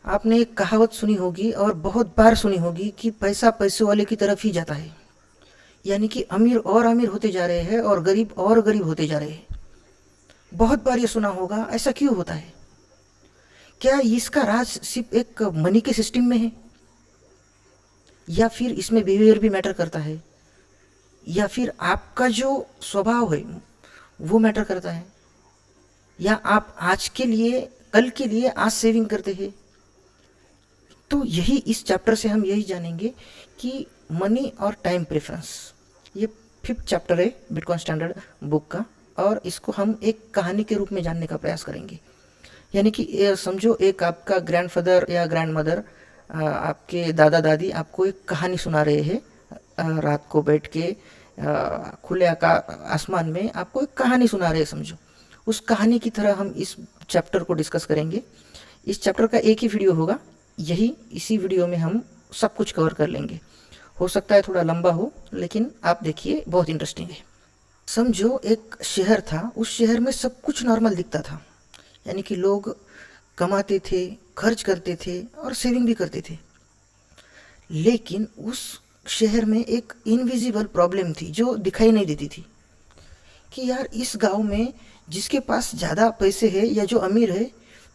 आपने एक कहावत सुनी होगी और बहुत बार सुनी होगी कि पैसा पैसे वाले की तरफ ही जाता है। यानी कि अमीर और अमीर होते जा रहे हैं और गरीब और गरीब होते जा रहे हैं। बहुत बार ये सुना होगा, ऐसा क्यों होता है? क्या इसका राज सिर्फ एक मनी के सिस्टम में है, या फिर इसमें बिहेवियर भी मैटर करता है, या फिर आपका जो स्वभाव है वो मैटर करता है, या आप आज के लिए कल के लिए आज सेविंग करते हैं? तो यही इस चैप्टर से हम यही जानेंगे कि मनी और टाइम प्रेफरेंस, ये 5th चैप्टर है बिटकॉइन स्टैंडर्ड बुक का, और इसको हम एक कहानी के रूप में जानने का प्रयास करेंगे। यानी कि समझो एक आपका ग्रैंडफादर या ग्रैंडमदर, आपके दादा दादी आपको एक कहानी सुना रहे हैं, रात को बैठ के खुले आसमान में आपको एक कहानी सुना रहे हैं। समझो उस कहानी की तरह हम इस चैप्टर को डिस्कस करेंगे। इस चैप्टर का एक ही वीडियो होगा, इसी वीडियो में हम सब कुछ कवर कर लेंगे। हो सकता है थोड़ा लंबा हो, लेकिन आप देखिए बहुत इंटरेस्टिंग है। समझो एक शहर था, उस शहर में सब कुछ नॉर्मल दिखता था। यानी कि लोग कमाते थे, खर्च करते थे और सेविंग भी करते थे। लेकिन उस शहर में एक इनविजिबल प्रॉब्लम थी जो दिखाई नहीं देती थी, कि यार इस गांव में जिसके पास ज़्यादा पैसे है या जो अमीर है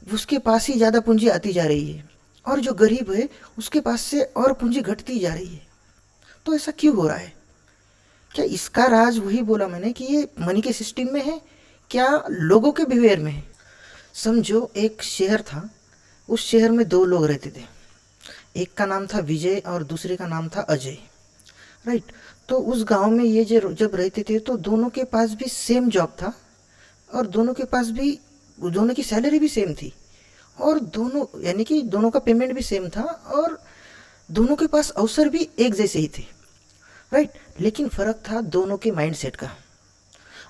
उसके पास ही ज़्यादा पूंजी आती जा रही है, और जो गरीब है उसके पास से और पूंजी घटती जा रही है। तो ऐसा क्यों हो रहा है? क्या इसका राज वही बोला मैंने कि ये मनी के सिस्टम में है, क्या लोगों के बिहेवियर में है? समझो एक शहर था, उस शहर में दो लोग रहते थे। एक का नाम था विजय और दूसरे का नाम था अजय। राइट। तो उस गांव में ये जब रहते थे तो दोनों के पास भी सेम जॉब था, और दोनों की सैलरी भी सेम थी, और दोनों यानी कि दोनों का पेमेंट भी सेम था, और दोनों के पास अवसर भी एक जैसे ही थे। राइट। लेकिन फ़र्क था दोनों के माइंडसेट का।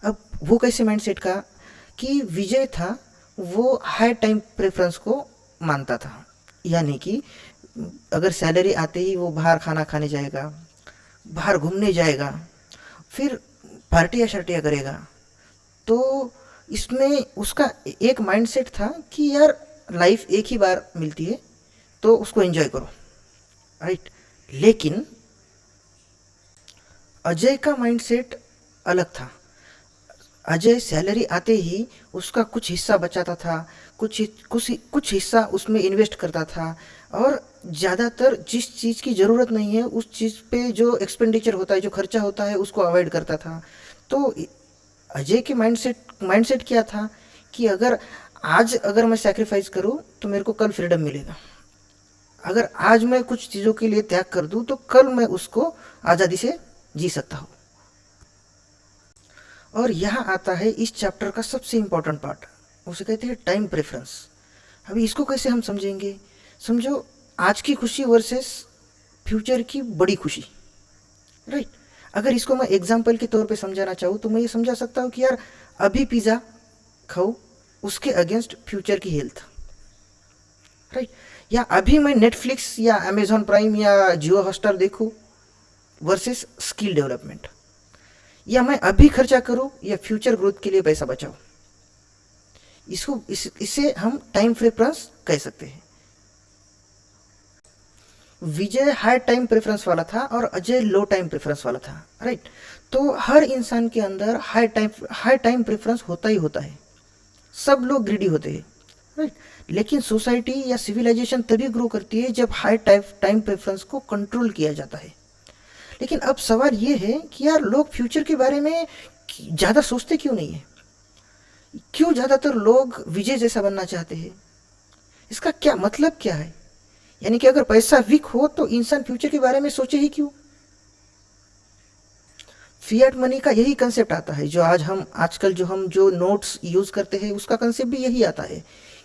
अब वो कैसे माइंडसेट का? कि विजय था वो हाई टाइम प्रेफरेंस को मानता था। यानी कि अगर सैलरी आते ही वो बाहर खाना खाने जाएगा, बाहर घूमने जाएगा, फिर पार्टियाँ शार्टियाँ करेगा। तो इसमें उसका एक माइंडसेट था कि यार लाइफ एक ही बार मिलती है तो उसको एंजॉय करो। राइट। लेकिन अजय का माइंडसेट अलग था। अजय सैलरी आते ही उसका कुछ हिस्सा बचाता था, कुछ हिस्सा उसमें इन्वेस्ट करता था, और ज़्यादातर जिस चीज़ की ज़रूरत नहीं है उस चीज़ पे जो एक्सपेंडिचर होता है, जो खर्चा होता है, उसको अवॉइड करता था। तो अजय के माइंडसेट क्या था कि अगर मैं सैक्रिफाइस करूँ तो मेरे को कल फ्रीडम मिलेगा। अगर आज मैं कुछ चीज़ों के लिए त्याग कर दूँ तो कल मैं उसको आज़ादी से जी सकता हूँ। और यहाँ आता है इस चैप्टर का सबसे इम्पोर्टेंट पार्ट, उसे कहते हैं टाइम प्रेफरेंस। अभी इसको कैसे हम समझेंगे? समझो आज की खुशी वर्सेस फ्यूचर की बड़ी खुशी। राइट। अगर इसको मैं एग्जाम्पल के तौर पे समझाना चाहूँ तो मैं ये समझा सकता हूँ कि यार अभी पिज़्ज़ा खाओ, उसके अगेंस्ट फ्यूचर की हेल्थ। राइट। या अभी मैं नेटफ्लिक्स या अमेजॉन प्राइम या जियो हॉटस्टार देखूँ वर्सेस स्किल डेवलपमेंट। या मैं अभी खर्चा करूँ या फ्यूचर ग्रोथ के लिए पैसा बचाऊँ। इसे हम टाइम प्रेफरेंस कह सकते हैं। विजय हाई टाइम प्रेफरेंस वाला था और अजय लो टाइम प्रेफरेंस वाला था। राइट। तो हर इंसान के अंदर हाई टाइम प्रेफरेंस होता ही होता है। सब लोग ग्रीडी होते हैं। राइट। लेकिन सोसाइटी या सिविलाइजेशन तभी ग्रो करती है जब हाई टाइम प्रेफरेंस को कंट्रोल किया जाता है। लेकिन अब सवाल ये है कि यार लोग फ्यूचर के बारे में ज़्यादा सोचते क्यों नहीं है? क्यों ज़्यादातर लोग विजय जैसा बनना चाहते हैं? इसका क्या मतलब क्या है? यानी कि अगर पैसा वीक हो तो इंसान फ्यूचर के बारे में सोचे ही क्यों? फिएट मनी का यही कंसेप्ट आता है, जो आजकल जो नोट्स यूज़ करते हैं उसका कंसेप्ट भी यही आता है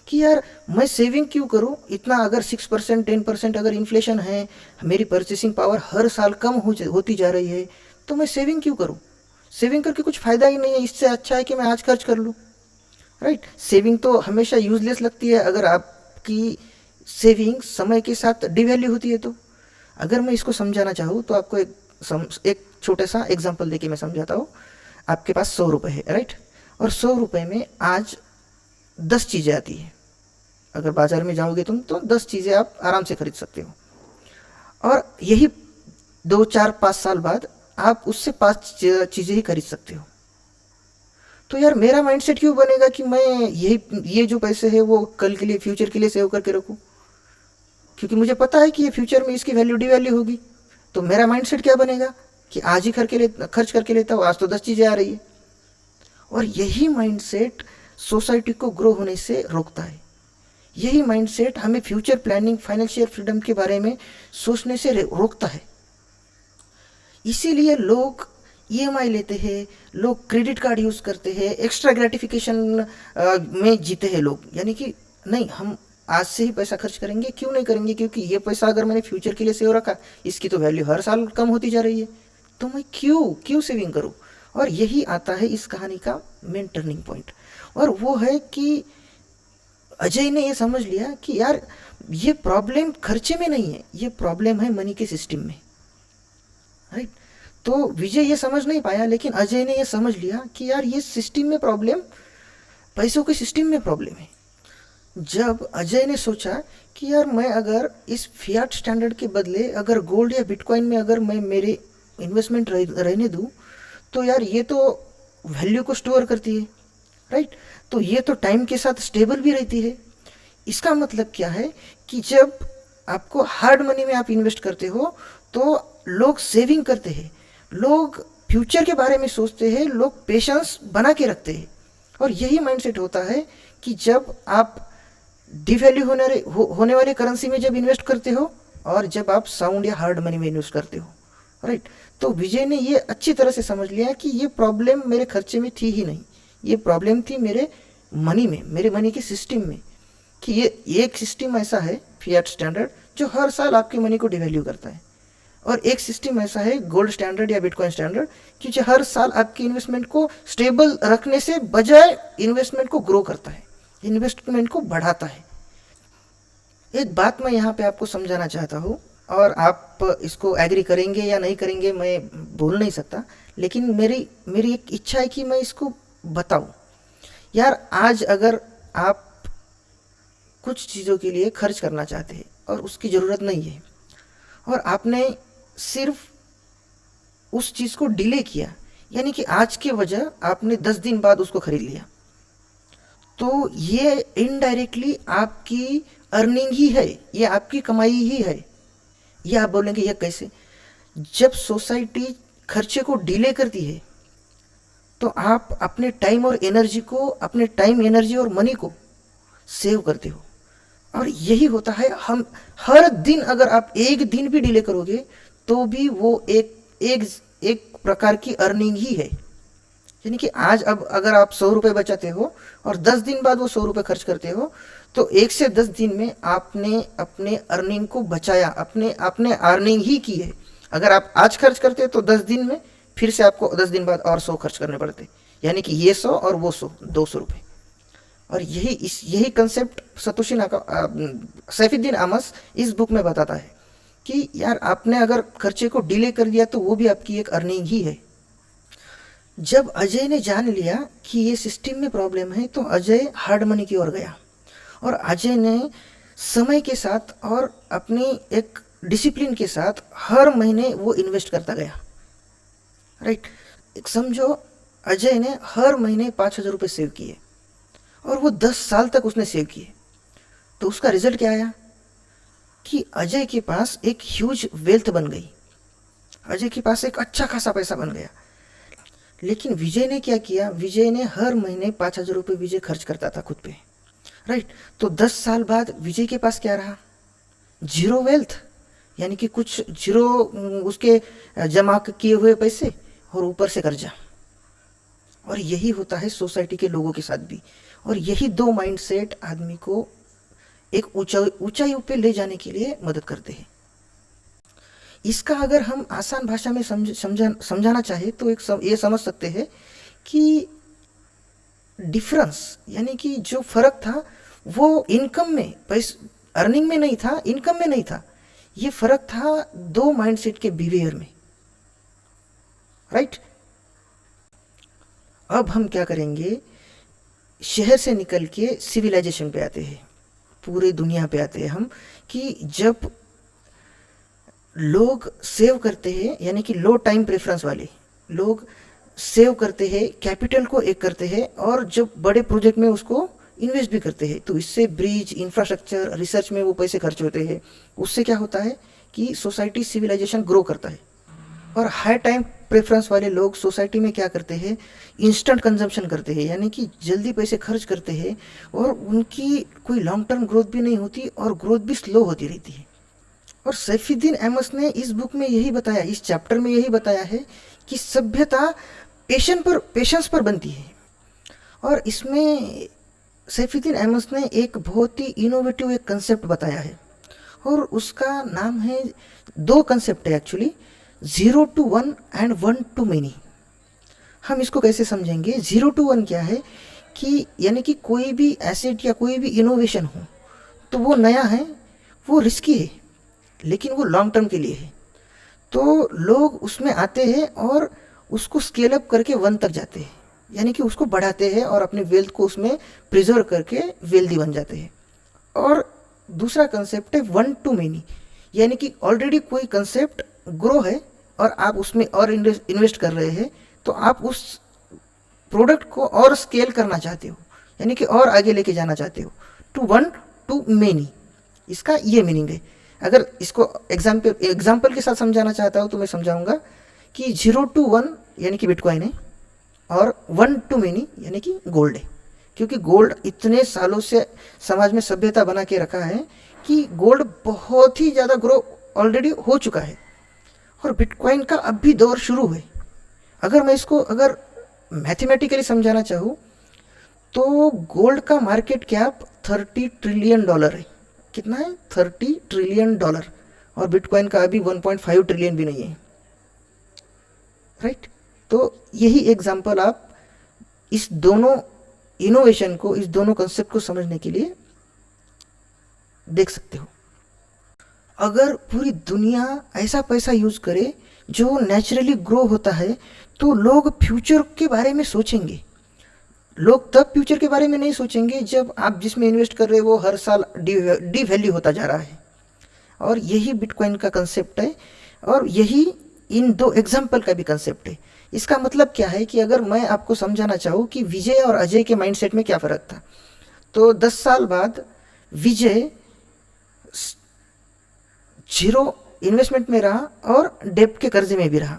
कि यार मैं सेविंग क्यों करूं इतना? अगर 6% 10% अगर इन्फ्लेशन है, मेरी परचेसिंग पावर हर साल कम होती जा रही है, तो मैं सेविंग क्यों करूं? सेविंग करके कुछ फ़ायदा ही नहीं है। इससे अच्छा है कि मैं आज खर्च कर लूँ। राइट। सेविंग तो हमेशा यूजलेस लगती है अगर आपकी सेविंग समय के साथ डिवैल्यू होती है। तो अगर मैं इसको समझाना चाहूँ तो आपको एक छोटा सा एग्जांपल देके मैं समझाता हूँ। आपके पास 100 रुपये है। राइट। और 100 रुपये में आज 10 चीज़ें आती है। अगर बाजार में जाओगे तुम तो 10 चीज़ें आप आराम से खरीद सकते हो, और यही 2 4 5 साल बाद आप उससे 5 चीज़ें ही खरीद सकते हो। तो यार मेरा माइंडसेट क्यों बनेगा कि मैं ये जो पैसे है वो कल के लिए, फ्यूचर के लिए सेव करके रखूं, क्योंकि मुझे पता है कि ये फ्यूचर में इसकी वैल्यू डिवैल्यू होगी। तो मेरा माइंडसेट क्या बनेगा कि आज ही खर्च करके लेता हूँ, आज तो 10 चीज़ें आ रही है। और यही माइंडसेट सोसाइटी को ग्रो होने से रोकता है। यही माइंडसेट हमें फ्यूचर प्लानिंग, फाइनेंशियल फ्रीडम के बारे में सोचने से रोकता है। इसीलिए लोग ईएमआई लेते हैं, लोग क्रेडिट कार्ड यूज़ करते हैं, एक्स्ट्रा ग्रेटिफिकेशन में जीते हैं लोग। यानी कि नहीं, हम आज से ही पैसा खर्च करेंगे। क्यों नहीं करेंगे? क्योंकि ये पैसा अगर मैंने फ्यूचर के लिए सेव रखा, इसकी तो वैल्यू हर साल कम होती जा रही है, तो मैं क्यों सेविंग करूं? और यही आता है इस कहानी का मेन टर्निंग पॉइंट, और वो है कि अजय ने ये समझ लिया कि यार ये प्रॉब्लम खर्चे में नहीं है, ये प्रॉब्लम है मनी के सिस्टम में, राइट। तो विजय ये समझ नहीं पाया, लेकिन अजय ने ये समझ लिया कि यार ये सिस्टम में प्रॉब्लम, पैसों के सिस्टम में प्रॉब्लम है। जब अजय ने सोचा कि यार मैं अगर इस फियाट स्टैंडर्ड के बदले अगर गोल्ड या बिटकॉइन में अगर मैं मेरे इन्वेस्टमेंट रहने दूँ, तो यार ये तो वैल्यू को स्टोर करती है, राइट। तो ये तो टाइम के साथ स्टेबल भी रहती है। इसका मतलब क्या है कि जब आपको हार्ड मनी में आप इन्वेस्ट करते हो तो लोग सेविंग करते हैं, लोग फ्यूचर के बारे में सोचते हैं, लोग पेशेंस बना के रखते हैं। और यही माइंडसेट होता है कि जब आप डिवैल्यू होने वाले करेंसी में जब इन्वेस्ट करते हो, और जब आप साउंड या हार्ड मनी में इन्वेस्ट करते हो, राइट। तो विजय ने ये अच्छी तरह से समझ लिया कि ये प्रॉब्लम मेरे खर्चे में थी ही नहीं, ये प्रॉब्लम थी मेरे मनी में, मेरे मनी के सिस्टम में। कि ये एक सिस्टम ऐसा है फियाट स्टैंडर्ड जो हर साल आपके मनी को डिवैल्यू करता है, और एक सिस्टम ऐसा है गोल्ड स्टैंडर्ड या बिटकॉइन स्टैंडर्ड कि जो हर साल आपकी इन्वेस्टमेंट को स्टेबल रखने से बजाय इन्वेस्टमेंट को ग्रो करता है, इन्वेस्टमेंट को बढ़ाता है। एक बात मैं यहाँ पे आपको समझाना चाहता हूँ, और आप इसको एग्री करेंगे या नहीं करेंगे मैं बोल नहीं सकता, लेकिन मेरी एक इच्छा है कि मैं इसको बताऊँ। यार आज अगर आप कुछ चीज़ों के लिए खर्च करना चाहते हैं और उसकी ज़रूरत नहीं है, और आपने सिर्फ उस चीज़ को डिले किया, यानी कि आज के वजह आपने 10 दिन बाद उसको खरीद लिया, तो ये इनडायरेक्टली आपकी अर्निंग ही है, ये आपकी कमाई ही है। ये आप बोलेंगे ये कैसे? जब सोसाइटी खर्चे को डिले करती है तो आप अपने टाइम और एनर्जी को, अपने टाइम, एनर्जी और मनी को सेव करते हो। और यही होता है, हम हर दिन अगर आप एक दिन भी डिले करोगे तो भी वो एक प्रकार की अर्निंग ही है। यानी कि आज अब अगर आप 100 रुपये बचाते हो और 10 दिन बाद वो 100 रुपये खर्च करते हो, तो 1 से 10 दिन में आपने अपने अर्निंग को बचाया, आपने अर्निंग ही की है। अगर आप आज खर्च करते तो 10 दिन में फिर से आपको 10 दिन बाद और 100 खर्च करने पड़ते, यानी कि ये 100 और वो 100, 200 रुपये। और यही कंसेप्ट सैफुद्दीन आमस इस बुक में बताता है कि यार आपने अगर खर्चे को डिले कर दिया तो वो भी आपकी एक अर्निंग ही है। जब अजय ने जान लिया कि ये सिस्टम में प्रॉब्लम है तो अजय हार्ड मनी की ओर गया, और अजय ने समय के साथ और अपनी एक डिसिप्लिन के साथ हर महीने वो इन्वेस्ट करता गया, राइट। समझो अजय ने हर महीने 5,000 रुपये सेव किए, और वो 10 साल तक उसने सेव किए। तो उसका रिजल्ट क्या आया कि अजय के पास एक ह्यूज वेल्थ बन गई, अजय के पास एक अच्छा खासा पैसा बन गया। लेकिन विजय ने क्या किया? विजय ने हर महीने 5,000 रुपये विजय खर्च करता था खुद पे, राइट। तो 10 साल बाद विजय के पास क्या रहा? जीरो वेल्थ, यानी कि कुछ जीरो उसके जमा किए हुए पैसे और ऊपर से कर्जा। और यही होता है सोसाइटी के लोगों के साथ भी। और यही दो माइंडसेट आदमी को एक ऊंचाई पे ले जाने के लिए मदद करते हैं। इसका अगर हम आसान भाषा में समझाना चाहे तो ये समझ सकते हैं कि डिफरेंस, यानी कि जो फर्क था वो इनकम में, अर्निंग में नहीं था, इनकम में नहीं था, ये फर्क था दो माइंडसेट के बिहेवियर में, राइट। अब हम क्या करेंगे, शहर से निकल के सिविलाइजेशन पे आते हैं, पूरे दुनिया पे आते हैं हम कि जब लोग सेव करते हैं, यानी कि लो टाइम प्रेफरेंस वाले लोग सेव करते हैं, कैपिटल को एक करते हैं और जब बड़े प्रोजेक्ट में उसको इन्वेस्ट भी करते हैं, तो इससे ब्रिज, इंफ्रास्ट्रक्चर, रिसर्च में वो पैसे खर्च होते हैं। उससे क्या होता है कि सोसाइटी, सिविलाइजेशन ग्रो करता है। और हाई टाइम प्रेफरेंस वाले लोग सोसाइटी में क्या करते हैं, इंस्टेंट कंजम्पशन करते हैं, यानी कि जल्दी पैसे खर्च करते हैं और उनकी कोई लॉन्ग टर्म ग्रोथ भी नहीं होती और ग्रोथ भी स्लो होती रहती है। और सैफुद्दीन अहमद ने इस बुक में यही बताया, इस चैप्टर में यही बताया है कि सभ्यता पेशेंस पर बनती है। और इसमें सैफुद्दीन अहमद ने एक बहुत ही इनोवेटिव एक कंसेप्ट बताया है और उसका नाम है, दो कंसेप्ट है actually, 0 to 1 and 1 to many। हम इसको कैसे समझेंगे? 0 to 1 क्या है कि यानी कि कोई भी एसेट या कोई भी इनोवेशन हो तो वो नया है, वो रिस्की है, लेकिन वो लॉन्ग टर्म के लिए है। तो लोग उसमें आते हैं और उसको स्केल अप करके 1 तक जाते हैं, यानी कि उसको बढ़ाते हैं और अपने वेल्थ को उसमें प्रिजर्व करके वेल्दी बन जाते हैं। और दूसरा कंसेप्ट है 1 to many, यानी कि ऑलरेडी कोई कंसेप्ट ग्रो है और आप उसमें और इन्वेस्ट कर रहे हैं, तो आप उस प्रोडक्ट को और स्केल करना चाहते हो, यानी कि और आगे लेके जाना चाहते हो। टू 1 to many, इसका ये मीनिंग है। अगर इसको एग्जाम्पल के साथ समझाना चाहता हूँ तो मैं समझाऊंगा कि 0 to 1 यानी कि बिटकॉइन है और 1 to many यानी कि गोल्ड है। क्योंकि गोल्ड इतने सालों से समाज में सभ्यता बना के रखा है कि गोल्ड बहुत ही ज़्यादा ग्रो ऑलरेडी हो चुका है और बिटकॉइन का अब भी दौर शुरू है। अगर मैं इसको अगर मैथमेटिकली समझाना चाहूँ तो गोल्ड का मार्केट कैप $30 ट्रिलियन है। कितना है? $30 ट्रिलियन। और बिटकॉइन का अभी 1.5 ट्रिलियन भी नहीं है, राइट। तो यही एग्जांपल आप इस दोनों इनोवेशन को, इस दोनों कंसेप्ट को समझने के लिए देख सकते हो। अगर पूरी दुनिया ऐसा पैसा यूज करे जो नेचुरली ग्रो होता है तो लोग फ्यूचर के बारे में सोचेंगे। लोग तब फ्यूचर के बारे में नहीं सोचेंगे जब आप जिसमें इन्वेस्ट कर रहे हो वो हर साल डी वैल्यू होता जा रहा है। और यही बिटकॉइन का कंसेप्ट है और यही इन दो एग्जाम्पल का भी कंसेप्ट है। इसका मतलब क्या है कि अगर मैं आपको समझाना चाहूँ कि विजय और अजय के माइंडसेट में क्या फ़र्क था, तो 10 साल बाद विजय 0 इन्वेस्टमेंट में रहा और डेब्ट के कर्जे में भी रहा,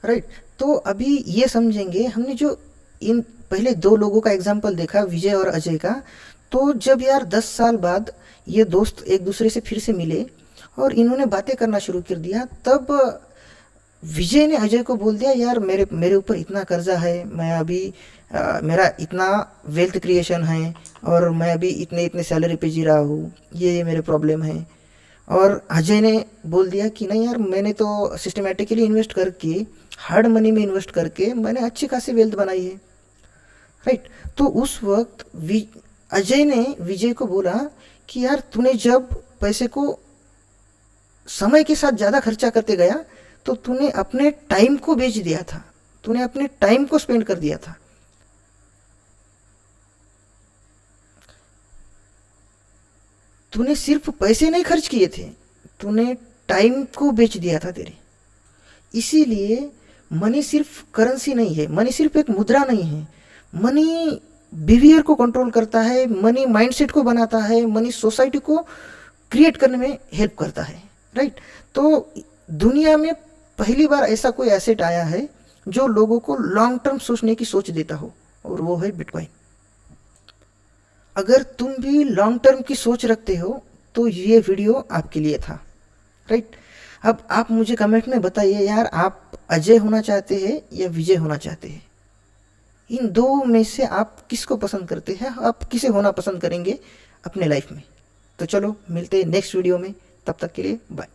राइट। तो अभी ये समझेंगे, हमने जो इन पहले 2 लोगों का एग्जाम्पल देखा, विजय और अजय का, तो जब यार 10 साल बाद ये दोस्त एक दूसरे से फिर से मिले और इन्होंने बातें करना शुरू कर दिया, तब विजय ने अजय को बोल दिया, यार मेरे ऊपर इतना कर्जा है, मैं अभी मेरा इतना वेल्थ क्रिएशन है और मैं अभी इतने सैलरी पे जी रहा हूँ, ये मेरे प्रॉब्लम है। और अजय ने बोल दिया कि नहीं यार, मैंने तो सिस्टमेटिकली इन्वेस्ट करके, हार्ड मनी में इन्वेस्ट करके मैंने अच्छी खासी वेल्थ बनाई है, राइट। तो उस वक्त अजय ने विजय को बोला कि यार तूने जब पैसे को समय के साथ ज़्यादा खर्चा करते गया तो तूने अपने टाइम को बेच दिया था, तूने अपने टाइम को स्पेंड कर दिया था। तूने सिर्फ पैसे नहीं खर्च किए थे, तूने टाइम को बेच दिया था तेरे। इसीलिए मनी सिर्फ करेंसी नहीं है, मनी सिर्फ एक मुद्रा नहीं है। मनी बिहेवियर को कंट्रोल करता है, मनी माइंडसेट को बनाता है, मनी सोसाइटी को क्रिएट करने में हेल्प करता है, राइट। तो दुनिया में पहली बार ऐसा कोई एसेट आया है जो लोगों को लॉन्ग टर्म सोचने की सोच देता हो, और वो है बिटकॉइन। अगर तुम भी लॉन्ग टर्म की सोच रखते हो तो ये वीडियो आपके लिए था, राइट। अब आप मुझे कमेंट में बताइए यार, आप अजय होना चाहते हैं या विजय होना चाहते हैं? इन 2 में से आप किसको पसंद करते हैं? आप किसे होना पसंद करेंगे अपने लाइफ में? तो चलो मिलते हैं नेक्स्ट वीडियो में, तब तक के लिए बाय।